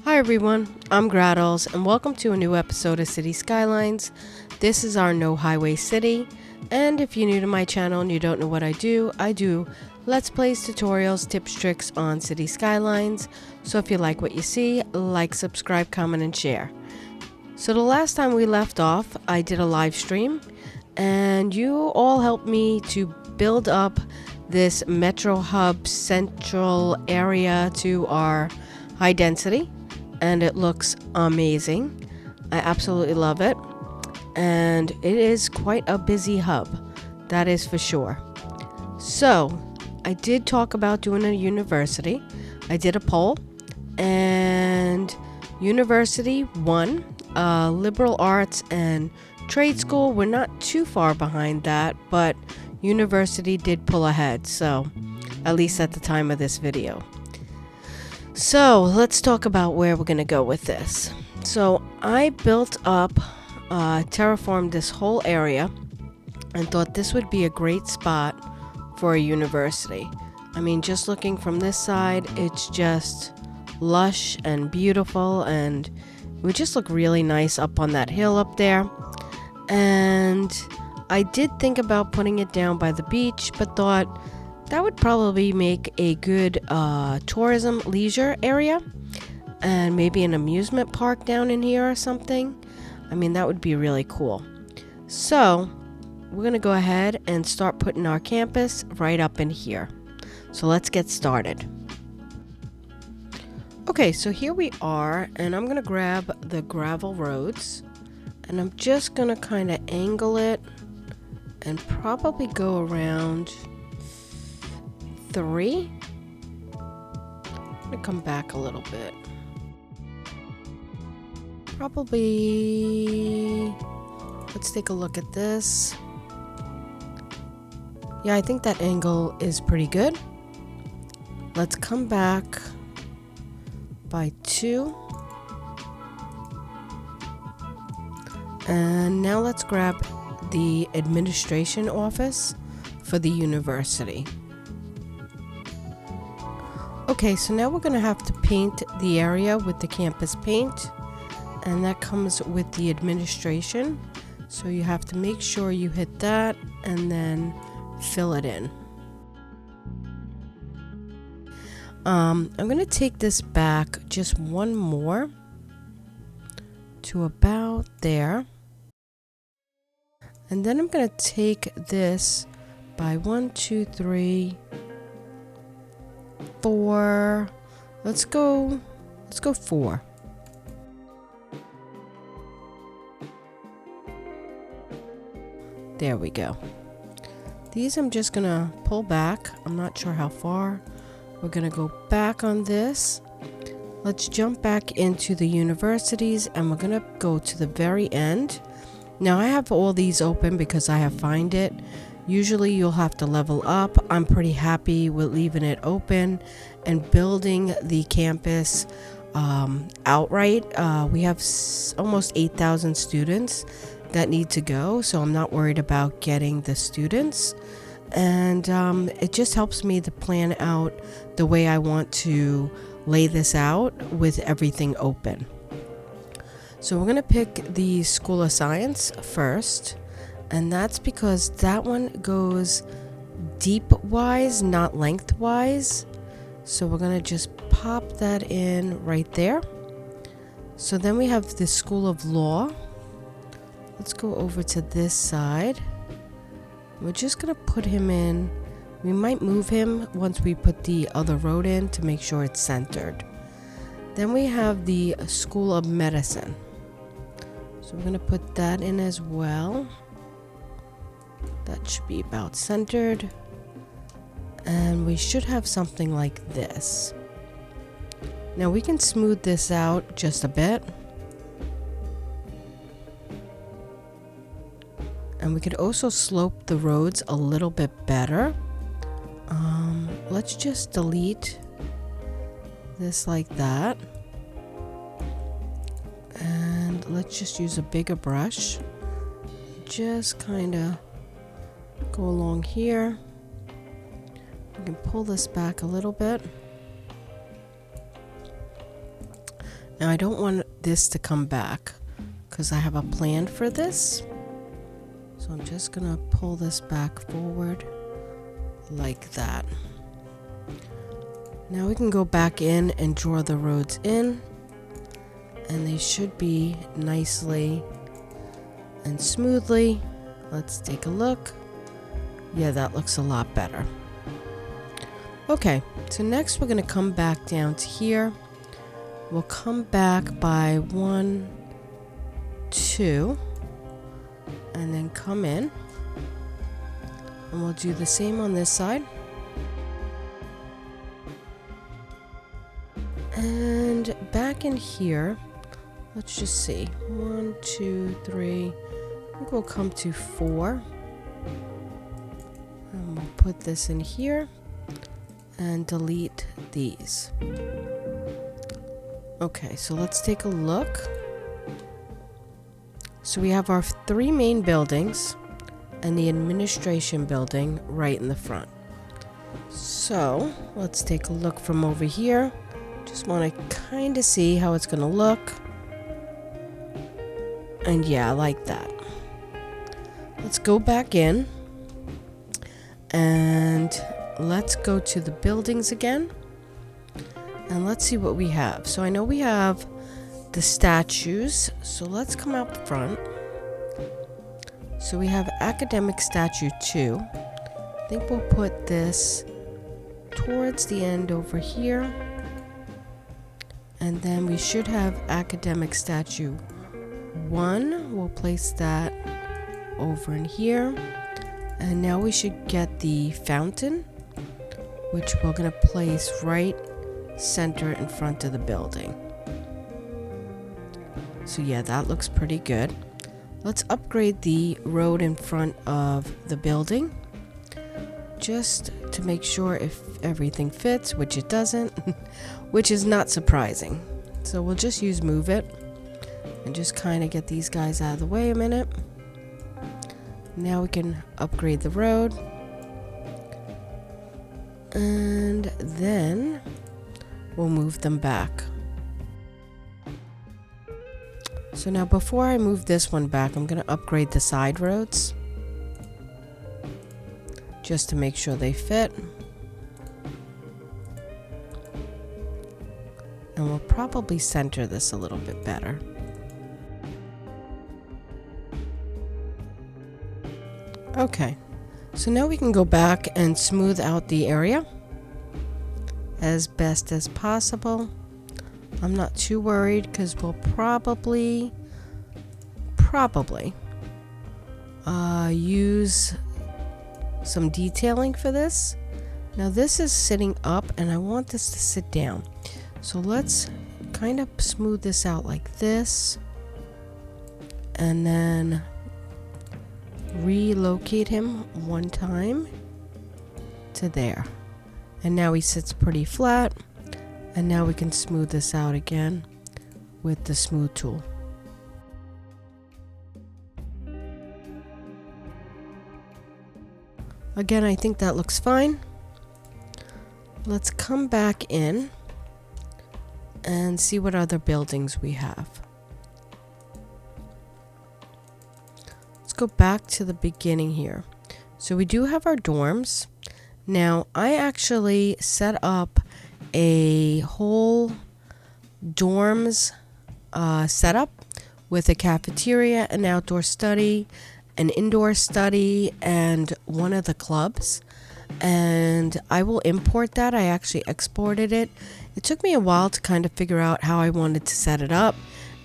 Hi everyone, I'm Grahtles and welcome to a new episode of City Skylines. This is our no highway city, and if you're new to my channel and you don't know what I do Let's Plays, tutorials, tips, tricks on City Skylines. So if you like what you see, like, subscribe, comment, and share. So the last time we left off, I did a live stream and you all helped me to build up this Metro Hub central area to our high density. And it looks amazing. I absolutely love it. And it is quite a busy hub, that is for sure. So, I did talk about doing a university. I did a poll, and university won. Liberal arts and trade school were not too far behind that, but university did pull ahead, so at least at the time of this video. So let's talk about where we're going to go with this. So I built up, terraformed this whole area and thought this would be a great spot for a university. I mean, just looking from this side, it's just lush and beautiful, and it would just look really nice up on that hill up there. And I did think about putting it down by the beach, but thought that would probably make a good tourism leisure area, and maybe an amusement park down in here or something. I mean, that would be really cool. So we're going to go ahead and start putting our campus right up in here. So let's get started. Okay, so here we are, and I'm going to grab the gravel roads, and I'm just going to kind of angle it and probably go around 3. I'm gonna come back a little bit. Probably, let's take a look at this. Yeah, I think that angle is pretty good. Let's come back by 2. And now let's grab the administration office for the university. Okay, so now we're going to have to paint the area with the campus paint, and that comes with the administration. So you have to make sure you hit that and then fill it in. I'm going to take this back just one more to about there. And then I'm going to take this by 1, 2, 3, 4. Let's go 4. There we go. These I'm just gonna pull back. I'm not sure how far. We're gonna go back on this. Let's jump back into the universities, and we're gonna go to the very end. Now I have all these open because I have Find It. Usually you'll have to level up. I'm pretty happy with leaving it open and building the campus outright. We have almost 8,000 students that need to go, so I'm not worried about getting the students. And it just helps me to plan out the way I want to lay this out with everything open. So we're going to pick the School of Science first. And that's because that one goes deep-wise, not lengthwise. So we're going to just pop that in right there. So then we have the School of Law. Let's go over to this side. We're just going to put him in. We might move him once we put the other road in to make sure it's centered. Then we have the School of Medicine. So we're going to put that in as well. That should be about centered. And we should have something like this. Now we can smooth this out just a bit. And we could also slope the roads a little bit better. Let's just delete this like that. And let's just use a bigger brush. Just kind of go along here. We can pull this back a little bit. Now I don't want this to come back because I have a plan for this. So I'm just gonna pull this back forward like that. Now we can go back in and draw the roads in, and they should be nicely and smoothly. Let's take a look. Yeah, that looks a lot better. Okay, so next we're gonna come back down to here. We'll come back by 1, 2, and then come in, and we'll do the same on this side. And back in here, let's just see. 1, 2, 3. I think we'll come to 4. And we'll put this in here and delete these. Okay, so let's take a look. So we have our 3 main buildings and the administration building right in the front. So let's take a look from over here. Just want to kind of see how it's going to look. And yeah, I like that. Let's go back in. And let's go to the buildings again. And let's see what we have. So I know we have the statues. So let's come out the front. So we have academic statue 2. I think we'll put this towards the end over here. And then we should have academic statue 1. We'll place that over in here. And now we should get the fountain, which we're going to place right center in front of the building. So yeah, that looks pretty good. Let's upgrade the road in front of the building, just to make sure if everything fits, which it doesn't, which is not surprising. So we'll just use Moveit and just kind of get these guys out of the way a minute. Now we can upgrade the road. And then we'll move them back. So now before I move this one back, I'm going to upgrade the side roads, just to make sure they fit. And we'll probably center this a little bit better. Okay, so now we can go back and smooth out the area as best as possible. I'm not too worried because we'll probably use some detailing for this. Now this is sitting up and I want this to sit down. So let's kind of smooth this out like this. And then relocate him one time to there. And now he sits pretty flat. And now we can smooth this out again with the smooth tool. Again, I think that looks fine. Let's come back in and see what other buildings we have. Let's go back to the beginning here. So we do have our dorms. Now, I actually set up a whole dorms setup with a cafeteria, an outdoor study, an indoor study, and one of the clubs. And I will import that. I actually exported it. It took me a while to kind of figure out how I wanted to set it up.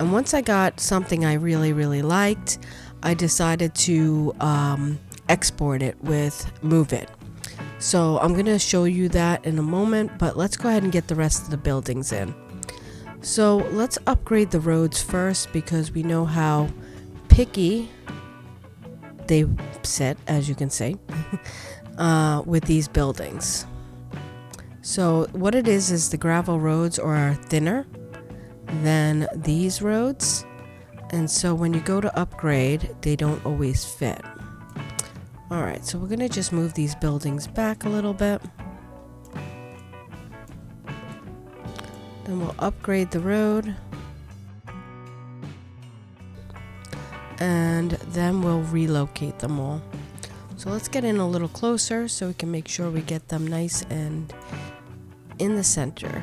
And once I got something I really liked, I decided to export it with Moveit. So I'm going to show you that in a moment, but let's go ahead and get the rest of the buildings in. So let's upgrade the roads first because we know how picky they sit, as you can see, with these buildings. So what it is the gravel roads are thinner than these roads. And so when you go to upgrade, they don't always fit. Alright, so we're going to just move these buildings back a little bit. Then we'll upgrade the road. and then we'll relocate them all. So let's get in a little closer so we can make sure we get them nice and in the center.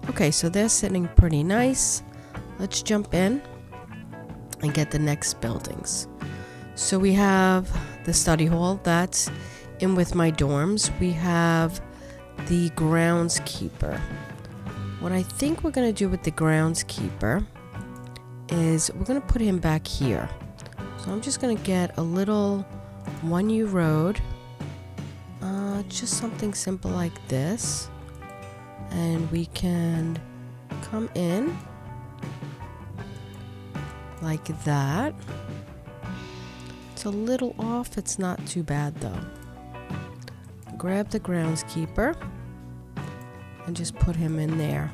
Okay, so they're sitting pretty nice. Let's jump in and get the next buildings. So we have the study hall that's in with my dorms. We have the groundskeeper. What I think we're going to do with the groundskeeper is we're going to put him back here. So I'm just going to get a little 1U road, just something simple like this, and we can come in like that. It's a little off, it's not too bad though. Grab the groundskeeper and just put him in there.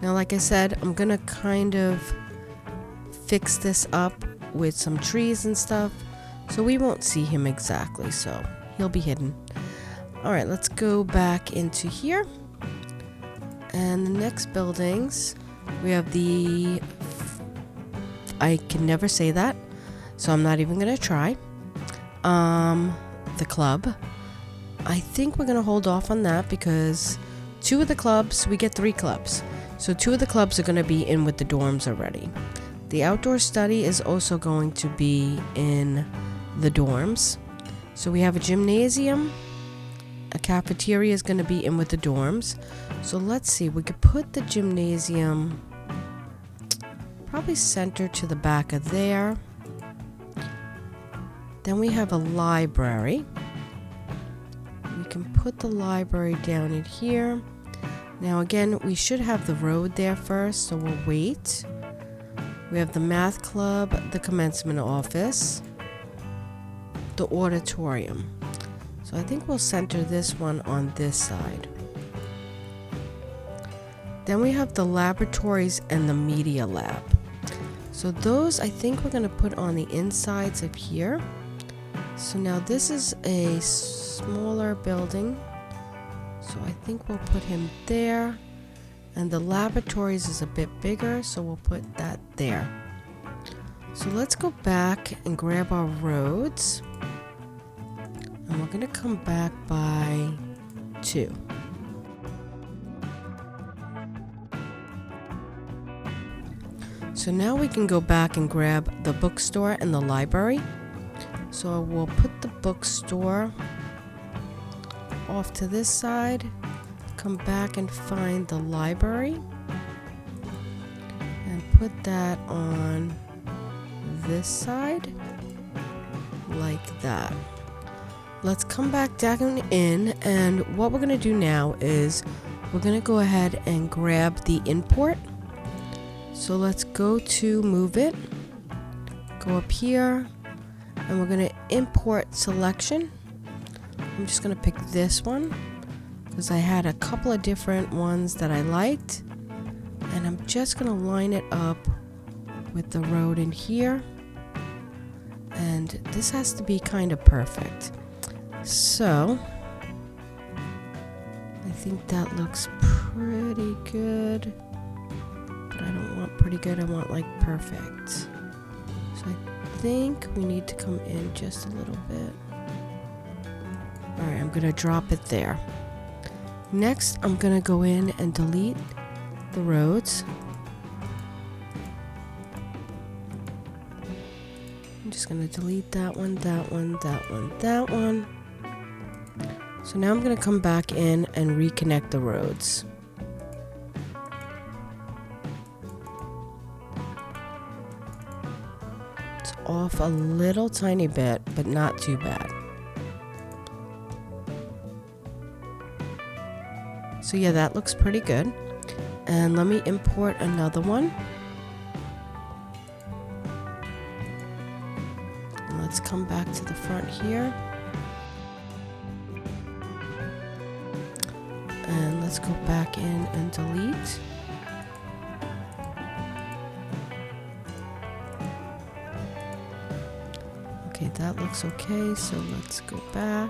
Now, like I said, I'm gonna kind of fix this up with some trees and stuff, so we won't see him exactly, so he'll be hidden. Alright, let's go back into here. And the next buildings, we have the... I can never say that, so I'm not even gonna try. The club. I think we're gonna hold off on that because 2 of the clubs, we get 3 clubs. So 2 of the clubs are gonna be in with the dorms already. The outdoor study is also going to be in the dorms. So we have a gymnasium, a cafeteria is gonna be in with the dorms. So let's see, we could put the gymnasium probably centered to the back of there. Then we have a library. We can put the library down in here. Now again, we should have the road there first, so we'll wait. We have the math club, the commencement office, the auditorium. So I think we'll center this one on this side. Then we have the laboratories and the media lab. So those I think we're going to put on the insides of here. So now this is a smaller building. So I think we'll put him there. And the laboratories is a bit bigger, so we'll put that there. So let's go back and grab our roads. And we're going to come back by 2. So now we can go back and grab the bookstore and the library. So we'll put the bookstore off to this side, come back and find the library, and put that on this side, like that. Let's come back down in, and what we're going to do now is we're going to go ahead and grab the import. So let's go to Moveit, go up here, and we're going to import selection. I'm just going to pick this one because I had a couple of different ones that I liked, and I'm just going to line it up with the road in here, and this has to be kind of perfect. So I think that looks pretty good. I don't want pretty good, I want like perfect. So I think we need to come in just a little bit. Alright, I'm going to drop it there. Next, I'm going to go in and delete the roads. I'm just going to delete that one, that one, that one, that one. So now I'm going to come back in and reconnect the roads. Off a little tiny bit, but not too bad. So yeah, that looks pretty good. And let me import another one. And let's come back to the front here. And let's go back in and delete. Okay, that looks okay, so let's go back.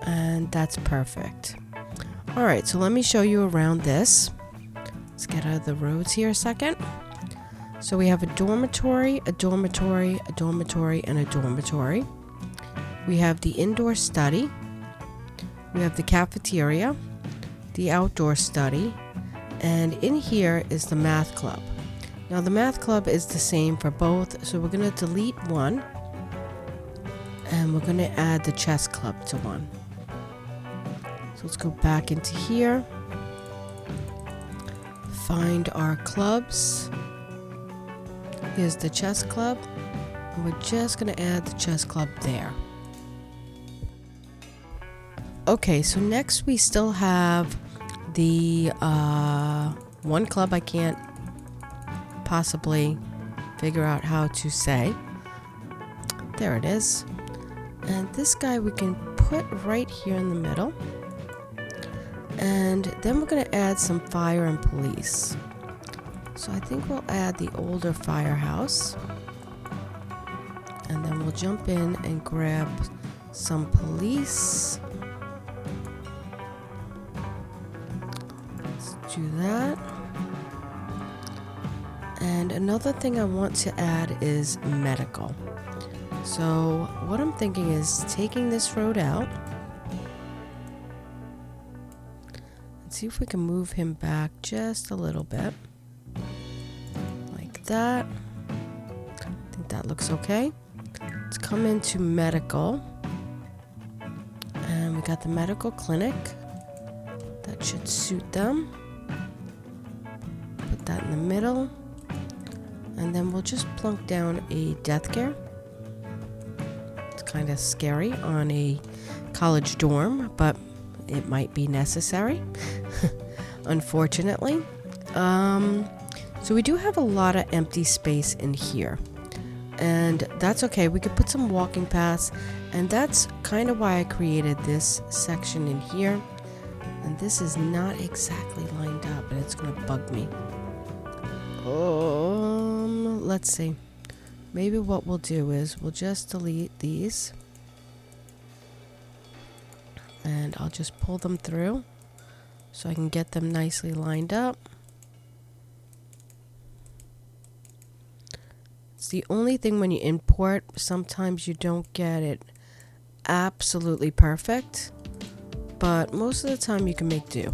And that's perfect. All right, so let me show you around this. Let's get out of the roads here a second. So we have a dormitory, a dormitory, a dormitory, and a dormitory. We have the indoor study. We have the cafeteria, the outdoor study, and in here is the math club. Now the math club is the same for both, so we're going to delete one, and we're going to add the chess club to one. So let's go back into here, find our clubs. Here's the chess club, and we're just going to add the chess club there. Okay, so next we still have the one club I can't possibly figure out how to say. There it is. And this guy we can put right here in the middle. And then we're going to add some fire and police. So I think we'll add the older firehouse. And then we'll jump in and grab some police. Let's do that. And another thing I want to add is medical. So what I'm thinking is taking this road out. Let's see if we can move him back just a little bit. Like that. I think that looks okay. Let's come into medical. And we got the medical clinic. That should suit them. Put that in the middle. And then we'll just plunk down a death care. It's kind of scary on a college dorm, but it might be necessary, unfortunately. So we do have a lot of empty space in here, and that's okay. We could put some walking paths, and that's kind of why I created this section in here. And this is not exactly lined up, and it's going to bug me. Let's see. Maybe what we'll do is we'll just delete these. And I'll just pull them through so I can get them nicely lined up. It's the only thing when you import, sometimes you don't get it absolutely perfect, but most of the time you can make do.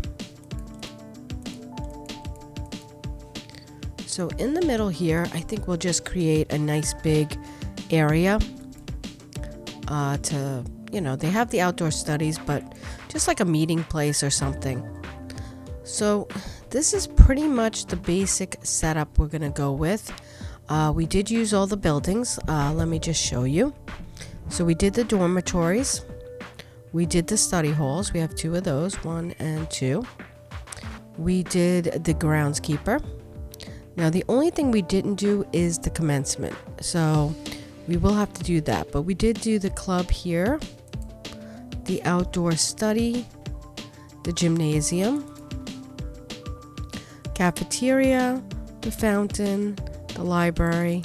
So in the middle here, I think we'll just create a nice big area to, you know, they have the outdoor studies, but just like a meeting place or something. So this is pretty much the basic setup we're going to go with. We did use all the buildings. Let me just show you. So we did the dormitories. We did the study halls. We have 2 of those, 1 and 2. We did the groundskeeper. Now the only thing we didn't do is the commencement. So we will have to do that. But we did do the club here, the outdoor study, the gymnasium, cafeteria, the fountain, the library.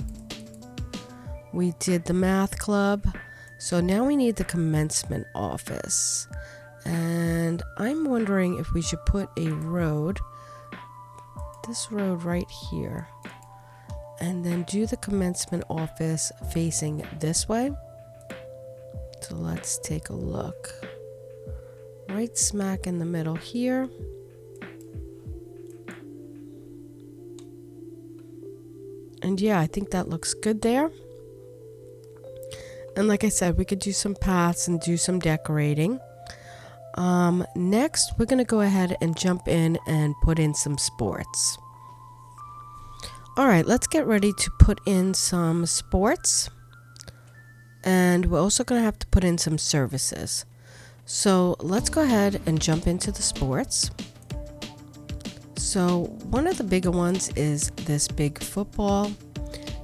We did the math club. So now we need the commencement office. And I'm wondering if we should put a road, this road right here, and then do the commencement office facing this way. So let's take a look. Right smack in the middle here. And yeah, I think that looks good there. And like I said, we could do some paths and do some decorating. Next, we're going to go ahead and jump in and put in some sports. All right, let's get ready to put in some sports. And we're also going to have to put in some services. So let's go ahead and jump into the sports. So one of the bigger ones is this big football.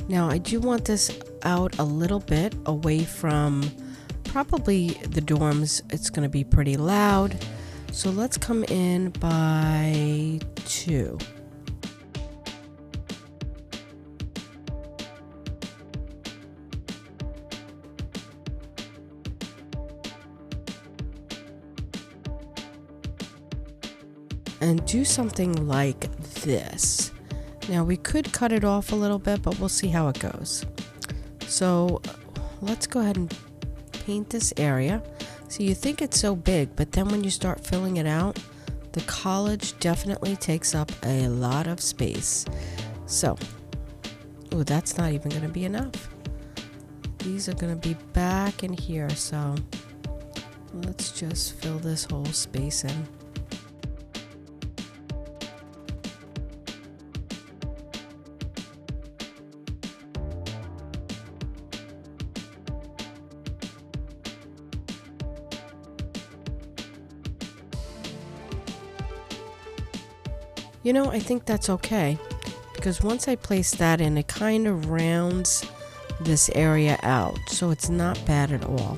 Now I do want this out a little bit away from probably the dorms. It's going to be pretty loud. So let's come in by 2. and do something like this. Now we could cut it off a little bit, but we'll see how it goes. So let's go ahead and paint this area. So you think it's so big, but then when you start filling it out, the college definitely takes up a lot of space. So, oh, that's not even going to be enough. These are going to be back in here, so let's just fill this whole space in. You know, I think that's okay, because once I place that in, it kind of rounds this area out, so it's not bad at all.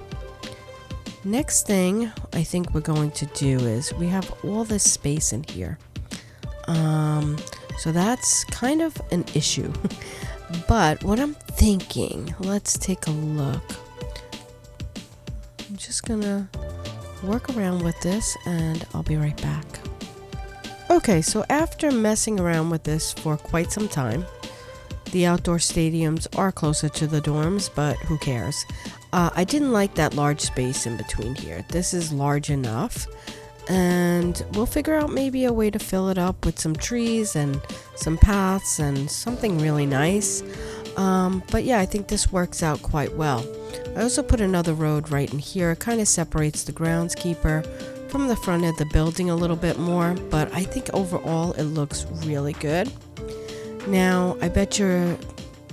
Next thing I think we're going to do is we have all this space in here. So that's kind of an issue. But what I'm thinking, let's take a look. I'm just gonna work around with this and I'll be right back. Okay, so after messing around with this for quite some time, the outdoor stadiums are closer to the dorms, but who cares? I didn't like that large space in between here. This is large enough, and we'll figure out maybe a way to fill it up with some trees and some paths and something really nice. But yeah, I think this works out quite well. I also put another road right in here. It kind of separates the groundskeeper from the front of the building a little bit more, but I think overall it looks really good. Now, I bet you're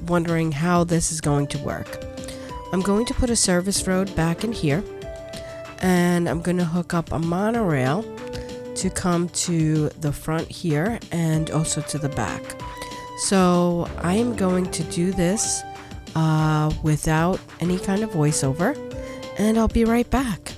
wondering how this is going to work. I'm going to put a service road back in here, and I'm going to hook up a monorail to come to the front here and also to the back. So I am going to do this without any kind of voiceover, and I'll be right back.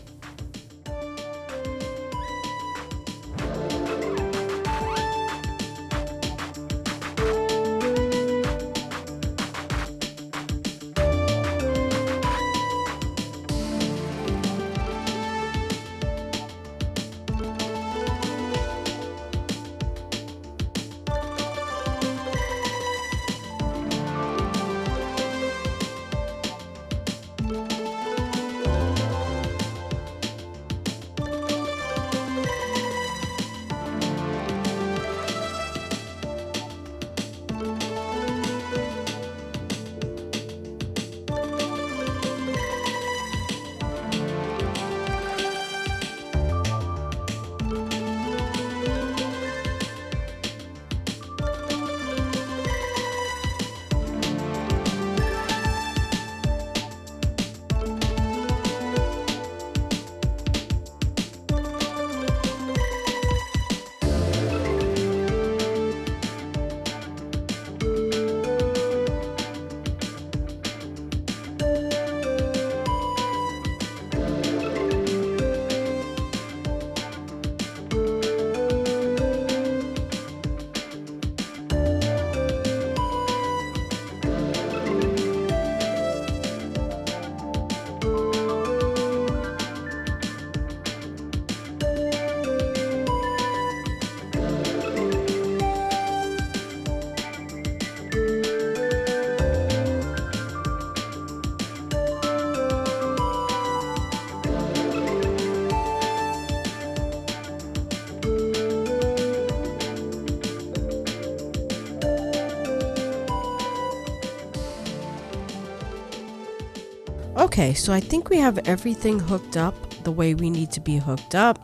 Okay, so I think we have everything hooked up the way we need to be hooked up.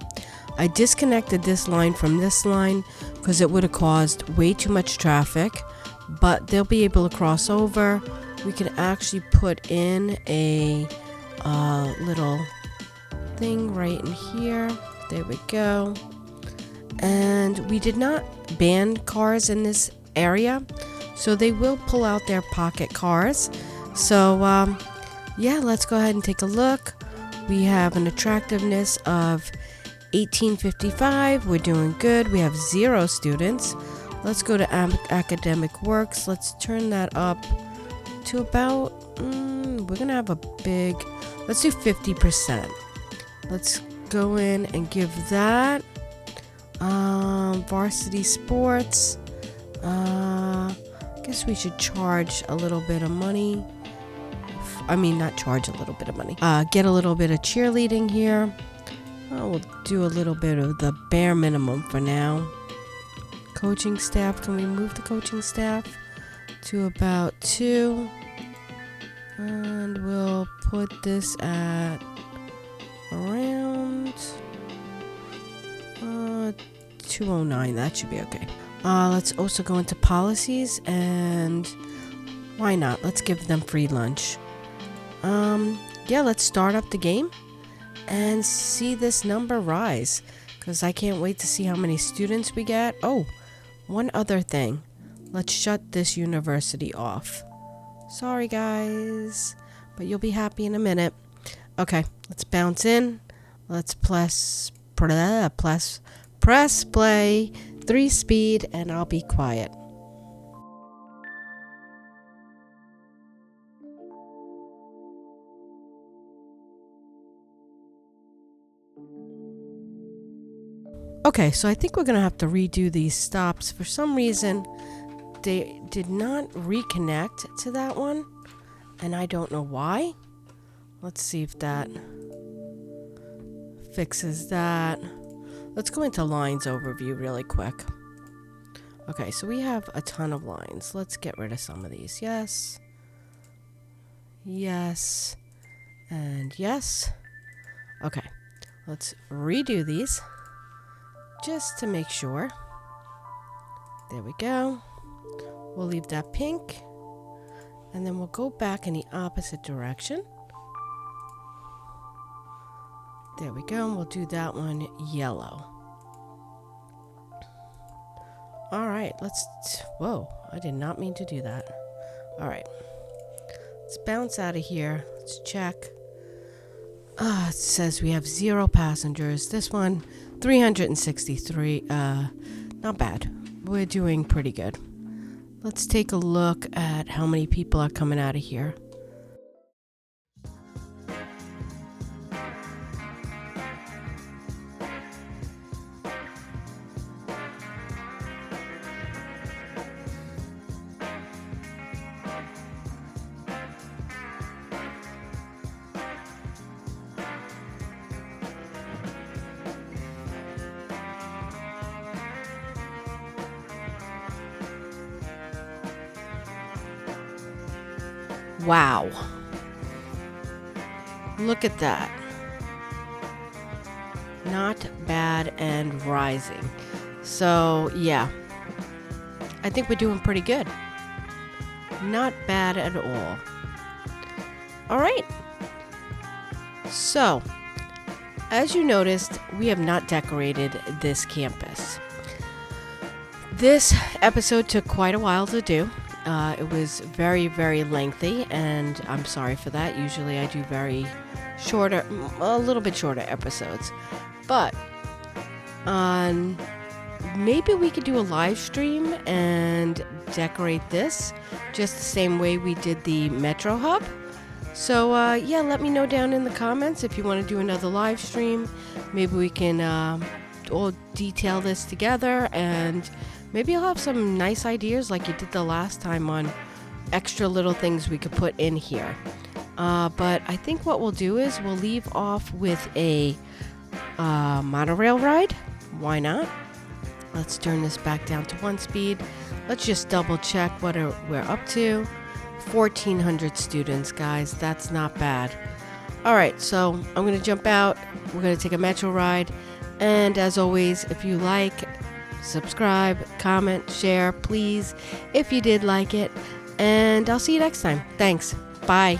I disconnected this line from this line because it would have caused way too much traffic, but they'll be able to cross over. We can actually put in a little thing right in here. There we go. And we did not ban cars in this area, so they will pull out their pocket cars. So yeah, let's go ahead and take a look. We have an attractiveness of 1855. We're doing good. We have 0 students. Let's go to academic works. Let's turn that up to about, we're gonna have a big, let's do 50%. Let's go in and give that Varsity sports. Guess we should charge a little bit of money. I mean, not charge a little bit of money. Get a little bit of cheerleading here. We'll do a little bit of the bare minimum for now. Coaching staff. Can we move the coaching staff to about 2? And we'll put this at around 209. That should be okay. Let's also go into policies, and why not? Let's give them free lunch. Yeah, let's start up the game and see this number rise, because I can't wait to see how many students we get. Oh, one other thing. Let's shut this university off. Sorry, guys, but you'll be happy in a minute. Okay, let's bounce in. Let's press play, 3 speed, and I'll be quiet. Okay, so I think we're going to have to redo these stops. For some reason, they did not reconnect to that one, and I don't know why. Let's see if that fixes that. Let's go into lines overview really quick. Okay, so we have a ton of lines. Let's get rid of some of these. Yes. Yes. And yes. Okay, let's redo these just to make sure. There we go. We'll leave that pink, and then we'll go back in the opposite direction. There we go, and we'll do that one yellow. All right, whoa, I did not mean to do that. All right, let's bounce out of here. Let's check. It says we have 0 passengers. This one, 363. Not bad. We're doing pretty good. Let's take a look at how many people are coming out of here. Wow. Look at that. Not bad and rising. So, yeah. I think we're doing pretty good. Not bad at all. All right. So, as you noticed, we have not decorated this campus. This episode took quite a while to do. It was very, very lengthy, and I'm sorry for that. Usually I do a little bit shorter episodes. But maybe we could do a live stream and decorate this just the same way we did the Metro Hub. So, yeah, let me know down in the comments if you want to do another live stream. Maybe we can all detail this together, and maybe I'll have some nice ideas like you did the last time on extra little things we could put in here. But I think what we'll do is we'll leave off with a monorail ride. Why not? Let's turn this back down to 1 speed. Let's just double check what we're up to. 1,400 students, guys. That's not bad. All right, so I'm going to jump out. We're going to take a metro ride. And as always, if you like, subscribe, comment, share, please, if you did like it. And I'll see you next time. Thanks. Bye.